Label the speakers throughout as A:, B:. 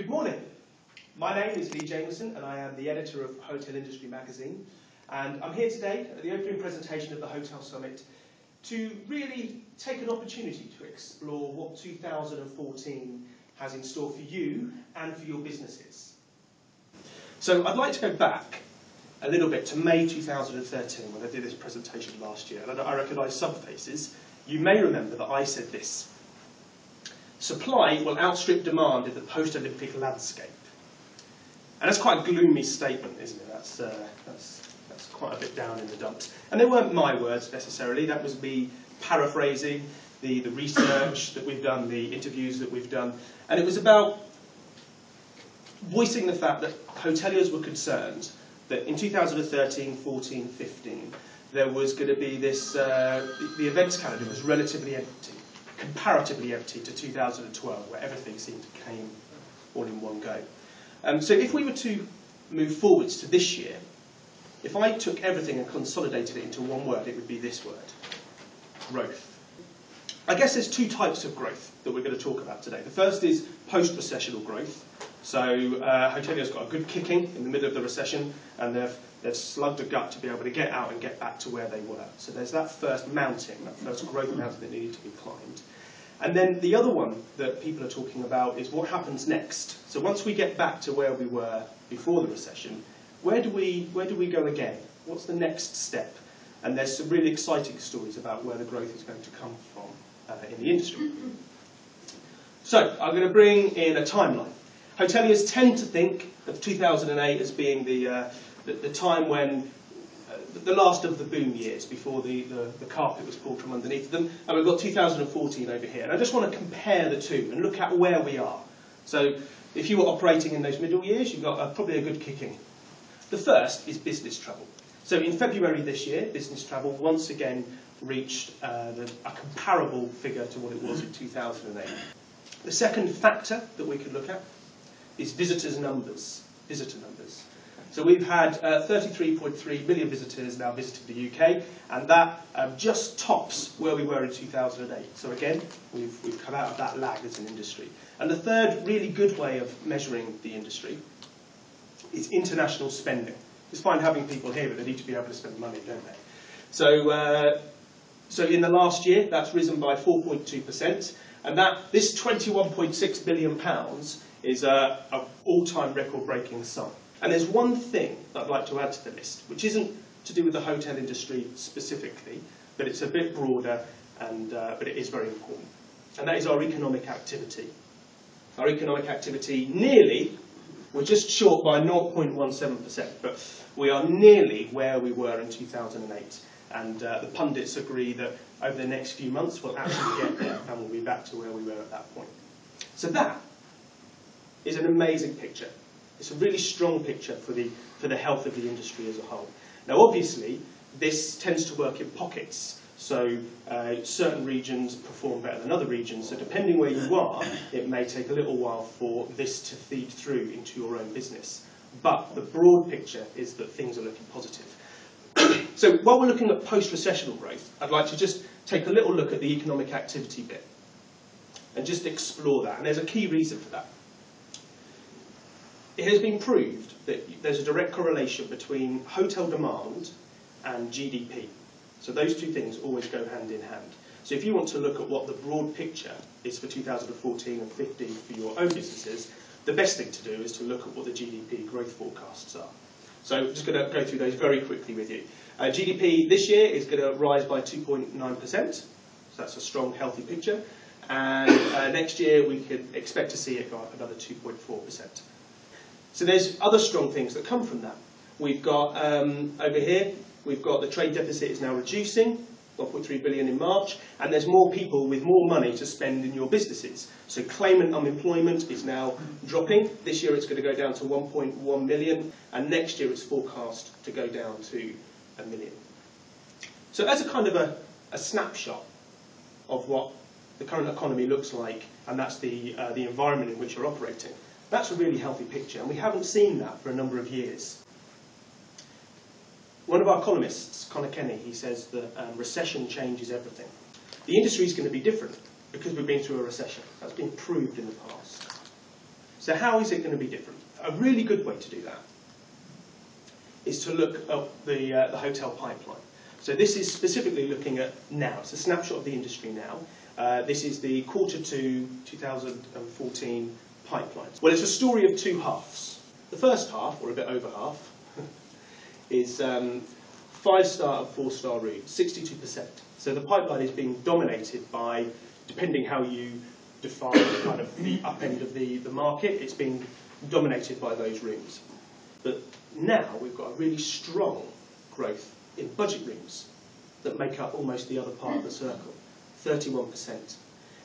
A: Good morning. My name is Jamieson and I am the editor of Hotel Industry magazine, and I'm here today at the opening presentation of the Hotel Summit to really take an opportunity to explore what 2014 has in store for you and for your businesses. So I'd like to go back a little bit to May 2013 when I did this presentation last year, and I recognise some faces. You may remember that I said this: supply will outstrip demand in the post-Olympic landscape. And that's quite a gloomy statement, isn't it? That's quite a bit down in the dumps. And they weren't my words necessarily, that was me paraphrasing the research that we've done, the interviews that we've done. And it was about voicing the fact that hoteliers were concerned that in 2013, 14, 15, there was going to be this, the events calendar was relatively empty, comparatively empty to 2012, where everything seemed to came all in one go. So if we were to move forwards to this year, if I took everything and consolidated it into one word, it would be this word: growth. I guess there's two types of growth that we're going to talk about today. The first is post-recessional growth. So hoteliers got a good kicking in the middle of the recession, and they've slugged a gut to be able to get out and get back to where they were. So there's that first mountain, that first growth mountain that needed to be climbed. And then the other one that people are talking about is what happens next. So once we get back to where we were before the recession, where do we go again? What's the next step? And there's some really exciting stories about where the growth is going to come from in the industry. So I'm going to bring in a timeline. Hoteliers tend to think of 2008 as being the time when the last of the boom years, before the carpet was pulled from underneath them, and we've got 2014 over here. And I just want to compare the two and look at where we are. So if you were operating in those middle years, you've got probably a good kicking. The first is business travel. So in February this year, business travel once again reached a comparable figure to what it was in 2008. The second factor that we could look at is visitor numbers. So we've had 33.3 million visitors now visited the UK, and that just tops where we were in 2008. So again, we've come out of that lag as an industry. And the third really good way of measuring the industry is international spending. It's fine having people here, but they need to be able to spend money, don't they? So in the last year, that's risen by 4.2%, and this £21.6 billion is an all-time record-breaking sum. And there's one thing that I'd like to add to the list, which isn't to do with the hotel industry specifically, but it's a bit broader, but it is very important. And that is our economic activity. Our economic activity we're just short by 0.17%, but we are nearly where we were in 2008. And the pundits agree that over the next few months we'll actually get there and we'll be back to where we were at that point. So that is an amazing picture. It's a really strong picture for the health of the industry as a whole. Now obviously this tends to work in pockets. So certain regions perform better than other regions, so depending where you are, it may take a little while for this to feed through into your own business. But the broad picture is that things are looking positive. So while we're looking at post-recessional growth, I'd like to just take a little look at the economic activity bit and just explore that. And there's a key reason for that. It has been proved that there's a direct correlation between hotel demand and GDP. So those two things always go hand in hand. So if you want to look at what the broad picture is for 2014 and 15 for your own businesses, the best thing to do is to look at what the GDP growth forecasts are. So I'm just going to go through those very quickly with you. GDP this year is going to rise by 2.9%. So that's a strong, healthy picture. And next year we could expect to see it go up another 2.4%. So there's other strong things that come from that. We've got, over here, we've got the trade deficit is now reducing, 1.3 billion in March, and there's more people with more money to spend in your businesses. So claimant unemployment is now dropping. This year it's going to go down to 1.1 million, and next year it's forecast to go down to 1 million. So as a kind of a snapshot of what the current economy looks like, and that's the environment in which you're operating, that's a really healthy picture, and we haven't seen that for a number of years. One of our columnists, Connor Kenny, he says that recession changes everything. The industry is going to be different because we've been through a recession. That's been proved in the past. So how is it going to be different? A really good way to do that is to look at the hotel pipeline. So this is specifically looking at now. It's a snapshot of the industry now. This is the Q2 2014 pipeline. Well, it's a story of two halves. The first half, or a bit over half, is 5-star and 4-star rooms, 62%. So the pipeline is being dominated by, depending how you define kind of the up end of the market, it's being dominated by those rooms. But now we've got a really strong growth in budget rooms that make up almost the other part of the circle, 31%.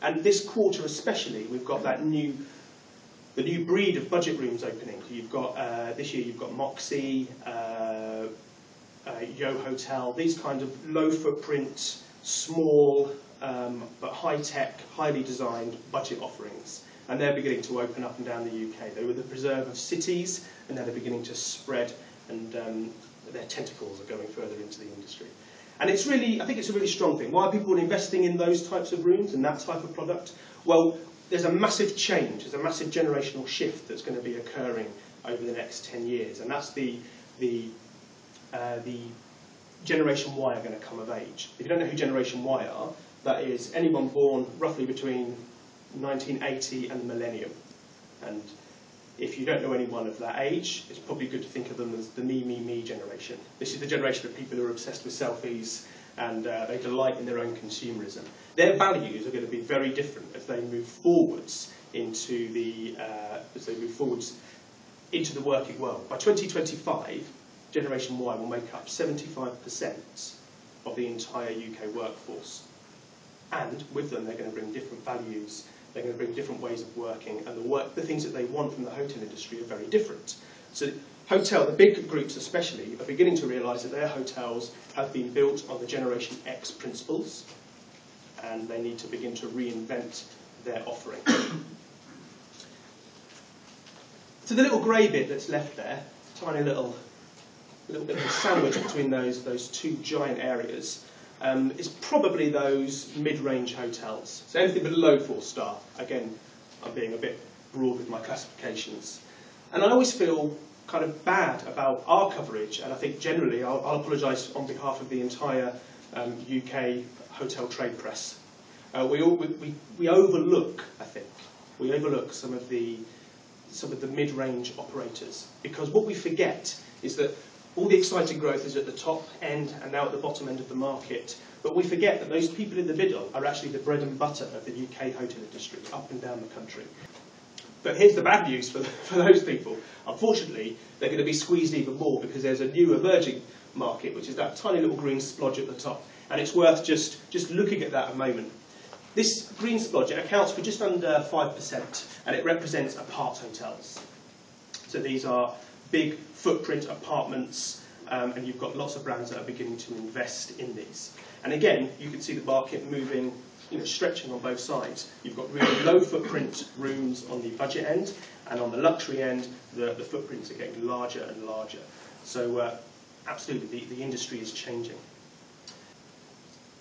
A: And this quarter especially, we've got the new breed of budget rooms opening. You've got this year you've got Moxie, Yo Hotel, these kind of low footprint, small but high tech, highly designed budget offerings. And they're beginning to open up and down the UK. They were the preserve of cities, and now they're beginning to spread, and their tentacles are going further into the industry. And it's really, I think it's a really strong thing. Why are people investing in those types of rooms and that type of product? Well, there's a massive change, there's a massive generational shift that's going to be occurring over the next 10 years, and that's the Generation Y are going to come of age. If you don't know who Generation Y are, that is anyone born roughly between 1980 and the millennium. And if you don't know anyone of that age, it's probably good to think of them as the me generation. This is the generation of people who are obsessed with selfies and they delight in their own consumerism. Their values are going to be very different as they move forwards into the working world. By 2025, Generation Y will make up 75% of the entire UK workforce. And with them, they're going to bring different values, they're going to bring different ways of working, and the things that they want from the hotel industry are very different. So the big groups especially, are beginning to realise that their hotels have been built on the Generation X principles, and they need to begin to reinvent their offering. So the little grey bit that's left there, tiny little bit of a sandwich between those two giant areas, is probably those mid-range hotels. So anything below 4-star. Again, I'm being a bit broad with my classifications. And I always feel kind of bad about our coverage, and I think generally, I'll apologise on behalf of the entire UK hotel trade press. We overlook, I think, some of the mid-range operators, because what we forget is that all the exciting growth is at the top end and now at the bottom end of the market. But we forget that those people in the middle are actually the bread and butter of the UK hotel industry, up and down the country. But here's the bad news for those people. Unfortunately, they're going to be squeezed even more because there's a new emerging market, which is that tiny little green splodge at the top. And it's worth just looking at that a moment. This green splodge, it accounts for just under 5%, and it represents apart hotels. So these are big footprint apartments, and you've got lots of brands that are beginning to invest in these. And again, you can see the market moving, stretching on both sides. You've got really low footprint rooms on the budget end, and on the luxury end, the footprints are getting larger and larger. So absolutely, the industry is changing.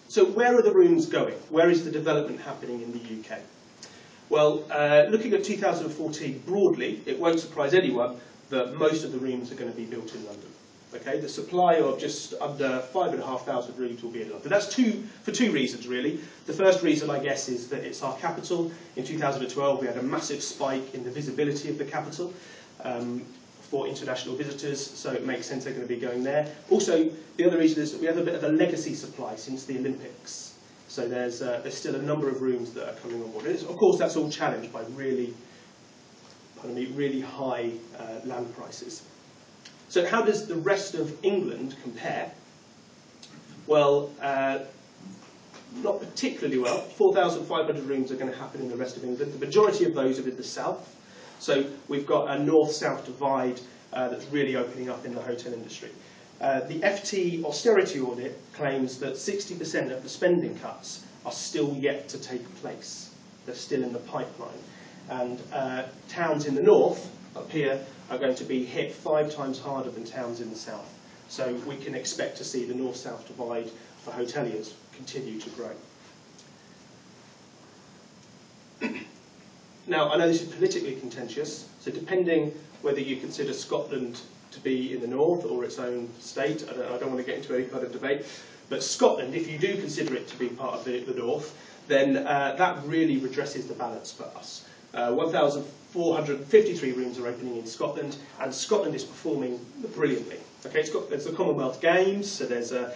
A: So where are the rooms going? Where is the development happening in the UK? Well, looking at 2014 broadly, it won't surprise anyone that most of the rooms are going to be built in London. Okay, the supply of just under 5,500 rooms will be in London. That's for two reasons, really. The first reason, I guess, is that it's our capital. In 2012, we had a massive spike in the visibility of the capital for international visitors, so it makes sense they're going to be going there. Also, the other reason is that we have a bit of a legacy supply since the Olympics. So there's still a number of rooms that are coming on board. And of course, that's all challenged by really high land prices. So how does the rest of England compare? Well, not particularly well. 4,500 rooms are going to happen in the rest of England. The majority of those are in the south. So we've got a north-south divide that's really opening up in the hotel industry. The FT austerity audit claims that 60% of the spending cuts are still yet to take place. They're still in the pipeline. And towns in the north, up here, are going to be hit 5 times harder than towns in the south. So we can expect to see the north-south divide for hoteliers continue to grow. Now, I know this is politically contentious, so depending whether you consider Scotland to be in the north or its own state, I don't want to get into any kind of debate, but Scotland, if you do consider it to be part of the north, then that really redresses the balance for us. 1,453 rooms are opening in Scotland, and Scotland is performing brilliantly. Okay, there's the Commonwealth Games, so there's a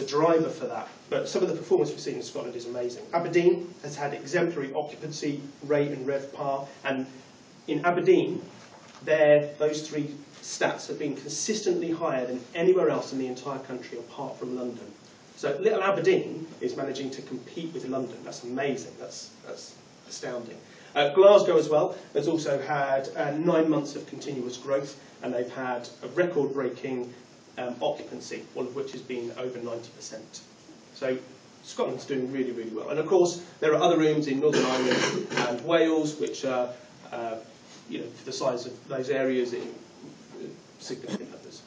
A: driver for that. But some of the performance we've seen in Scotland is amazing. Aberdeen has had exemplary occupancy rate and RevPAR, and in Aberdeen, those three stats have been consistently higher than anywhere else in the entire country apart from London. So little Aberdeen is managing to compete with London. That's amazing. That's astounding. Glasgow as well has also had 9 months of continuous growth, and they've had a record-breaking occupancy, one of which has been over 90%. So Scotland's doing really, really well. And of course, there are other rooms in Northern Ireland and Wales, which are, for the size of those areas, significant numbers.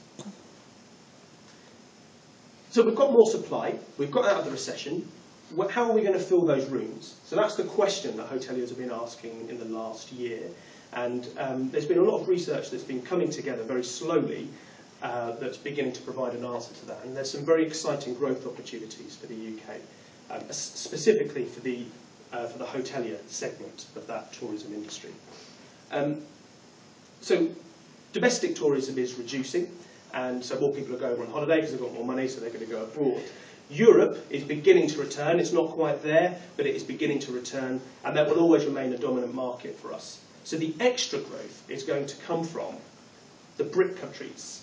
A: So we've got more supply, we've got out of the recession. How are we going to fill those rooms? So that's the question that hoteliers have been asking in the last year. And there's been a lot of research that's been coming together very slowly that's beginning to provide an answer to that. And there's some very exciting growth opportunities for the UK, specifically for the hotelier segment of that tourism industry. So domestic tourism is reducing, and so more people are going on holiday because they've got more money, so they're going to go abroad. Europe is beginning to return. It's not quite there, but it is beginning to return, and that will always remain a dominant market for us. So the extra growth is going to come from the BRIC countries.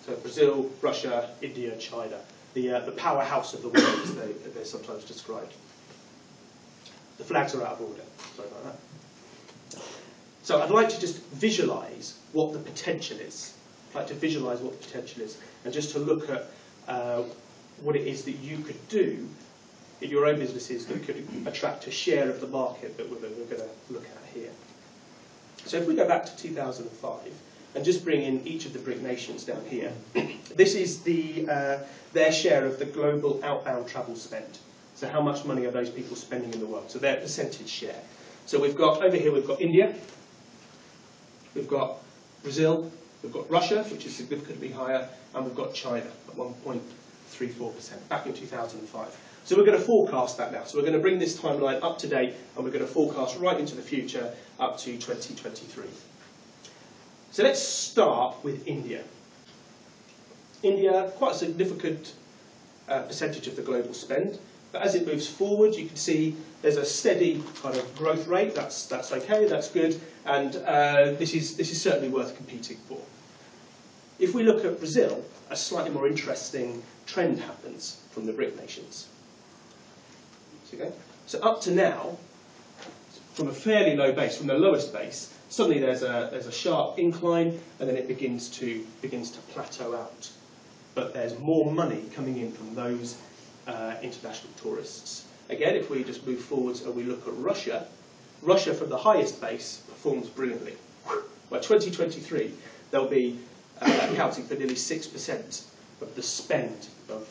A: So Brazil, Russia, India, China, the powerhouse of the world, as they're sometimes described. The flags are out of order. Sorry about that. So I'd like to just visualise what the potential is. I'd like to visualise what the potential is, and just to look at what it is that you could do in your own businesses that could attract a share of the market that we're going to look at here. So if we go back to 2005 and just bring in each of the BRIC nations down here, this is their share of the global outbound travel spend. So how much money are those people spending in the world? So their percentage share. So we've got, over here we've got India, we've got Brazil, we've got Russia, which is significantly higher, and we've got China at 1.34% back in 2005. So we're going to forecast that now. So we're going to bring this timeline up to date, and we're going to forecast right into the future up to 2023. So let's start with India. India, quite a significant percentage of the global spend. But as it moves forward, you can see there's a steady kind of growth rate. That's okay, that's good, and this is certainly worth competing for. If we look at Brazil, a slightly more interesting trend happens from the BRIC nations. Okay? So up to now, from a fairly low base, from the lowest base, suddenly there's a sharp incline, and then it begins to plateau out. But there's more money coming in from those international tourists. Again, if we just move forwards and we look at Russia, Russia from the highest base performs brilliantly. By 2023, they'll be accounting for nearly 6% of the spend of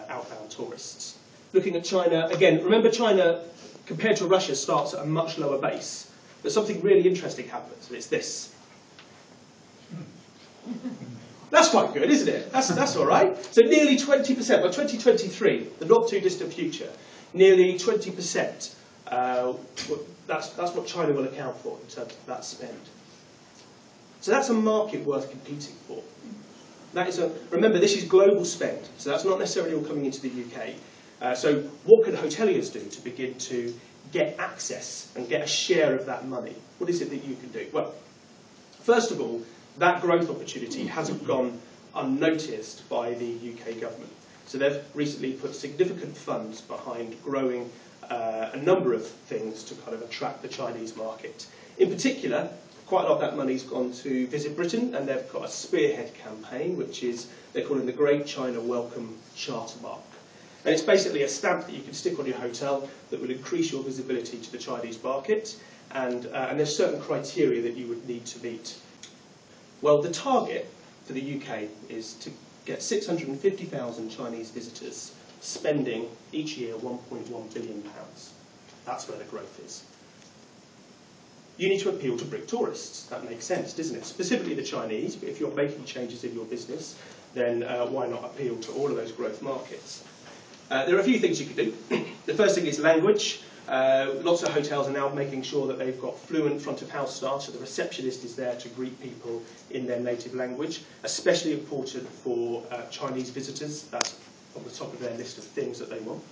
A: outbound tourists. Looking at China, again, remember China, compared to Russia, starts at a much lower base. But something really interesting happens, and it's this. That's quite good, isn't it? That's all right. So nearly 20%, by 2023, the not too distant future, nearly 20%. That's what China will account for in terms of that spend. So that's a market worth competing for. That is remember, this is global spend, so that's not necessarily all coming into the UK. So what can hoteliers do to begin to get access and get a share of that money? What is it that you can do? Well, first of all, that growth opportunity hasn't gone unnoticed by the UK government. So they've recently put significant funds behind growing a number of things to kind of attract the Chinese market. In particular, quite a lot of that money's gone to Visit Britain, and they've got a spearhead campaign, which is, they're calling the Great China Welcome Charter Mark. And it's basically a stamp that you can stick on your hotel that will increase your visibility to the Chinese market, and there's certain criteria that you would need to meet. Well, the target for the UK is to get 650,000 Chinese visitors spending each year £1.1 billion. That's where the growth is. you need to appeal to Brit tourists. That makes sense, doesn't it? Specifically the Chinese, but if you're making changes in your business, then why not appeal to all of those growth markets? There are a few things you could do. The first thing is language. Lots of hotels are now making sure that they've got fluent front of house staff, so the receptionist is there to greet people in their native language, especially important for Chinese visitors. That's on the top of their list of things that they want.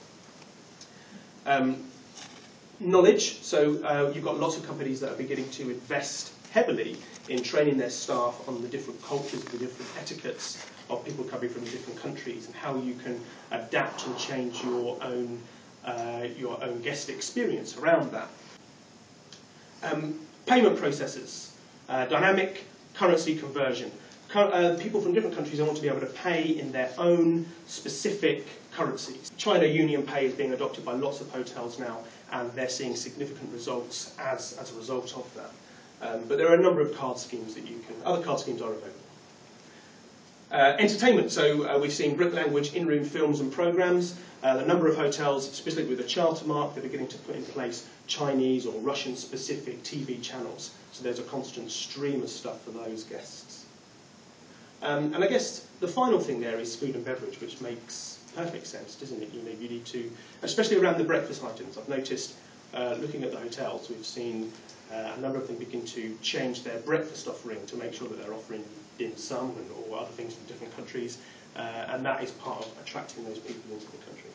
A: Knowledge, so you've got lots of companies that are beginning to invest heavily in training their staff on the different cultures, the different etiquettes of people coming from different countries, and how you can adapt and change your own guest experience around that. Payment processors, dynamic currency conversion. People from different countries want to be able to pay in their own specific currencies. China Union Pay is being adopted by lots of hotels now, and they're seeing significant results as a result of that. But there are a number of card schemes that other card schemes are available. Entertainment, so we've seen Brit language in-room films and programmes. A number of hotels, specifically with a charter mark, they're beginning to put in place Chinese or Russian-specific TV channels. So there's a constant stream of stuff for those guests. And I guess the final thing there is food and beverage, which makes perfect sense, doesn't it? You need to, especially around the breakfast items. I've noticed, looking at the hotels, we've seen a number of them begin to change their breakfast offering to make sure that they're offering dim sum or other things from different countries, and that is part of attracting those people into the country.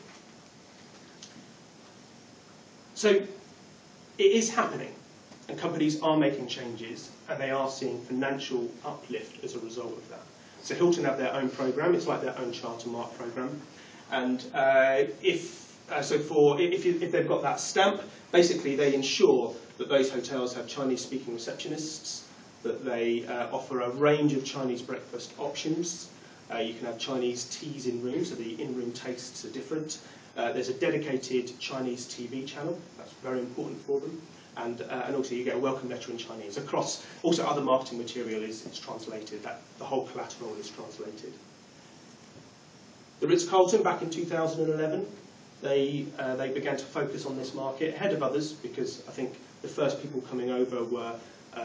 A: So it is happening, and companies are making changes, and they are seeing financial uplift as a result of that. So Hilton have their own program; it's like their own charter mark program, and if they've got that stamp, basically they ensure that those hotels have Chinese-speaking receptionists, that they offer a range of Chinese breakfast options. You can have Chinese teas in room, so the in-room tastes are different. There's a dedicated Chinese TV channel, that's very important for them. And also you get a welcome letter in Chinese. Across, also other marketing material is translated, the whole collateral is translated. The Ritz-Carlton, back in 2011, they began to focus on this market ahead of others, because I think the first people coming over were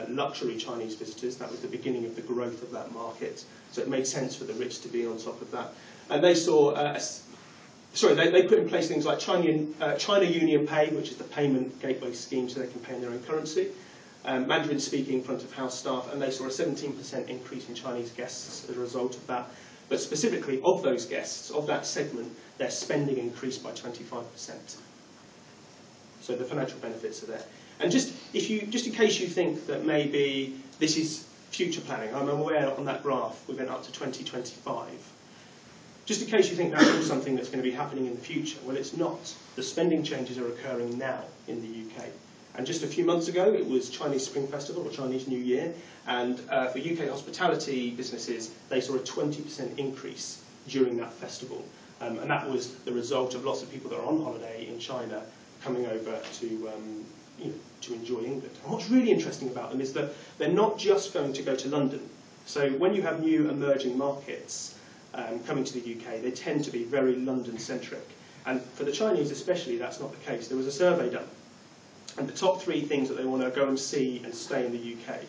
A: luxury Chinese visitors. That was the beginning of the growth of that market. So it made sense for the Ritz to be on top of that. And they saw, they put in place things like China Union Pay, which is the payment gateway scheme, so they can pay in their own currency. Mandarin-speaking front of house staff, and they saw a 17% increase in Chinese guests as a result of that. But specifically, of those guests, of that segment, their spending increased by 25%. So the financial benefits are there. And just in case you think that maybe this is future planning, I'm aware on that graph we went up to 2025. Just in case you think that's all something that's going to be happening in the future, well, it's not. The spending changes are occurring now in the UK. And just a few months ago, it was Chinese Spring Festival, or Chinese New Year, and for UK hospitality businesses, they saw a 20% increase during that festival. And that was the result of lots of people that are on holiday in China coming over to enjoy England. And what's really interesting about them is that they're not just going to go to London. So when you have new emerging markets coming to the UK, they tend to be very London-centric. And for the Chinese especially, that's not the case. There was a survey done. And the top 3 things that they want to go and see and stay in the UK.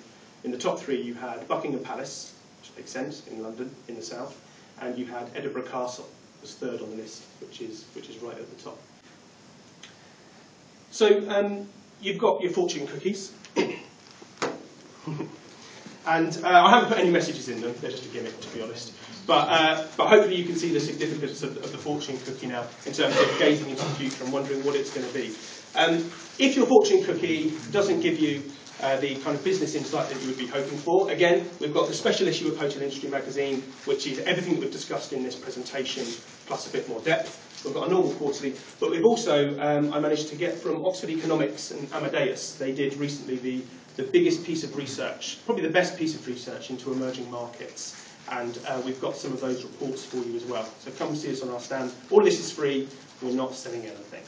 A: In the top 3 you had Buckingham Palace, which makes sense, in London, in the south. And you had Edinburgh Castle, was 3rd on the list, which is right at the top. So you've got your fortune cookies. And I haven't put any messages in them, they're just a gimmick, to be honest. But hopefully you can see the significance of the fortune cookie now, in terms of gazing into the future and wondering what it's going to be. If your fortune cookie doesn't give you the kind of business insight that you would be hoping for, again, we've got the special issue of Hotel Industry Magazine, which is everything that we've discussed in this presentation, plus a bit more depth. We've got a normal quarterly, but we've also, I managed to get from Oxford Economics and Amadeus, they did recently the biggest piece of research, probably the best piece of research into emerging markets. And we've got some of those reports for you as well. So come see us on our stand. All this is free. We're not selling anything.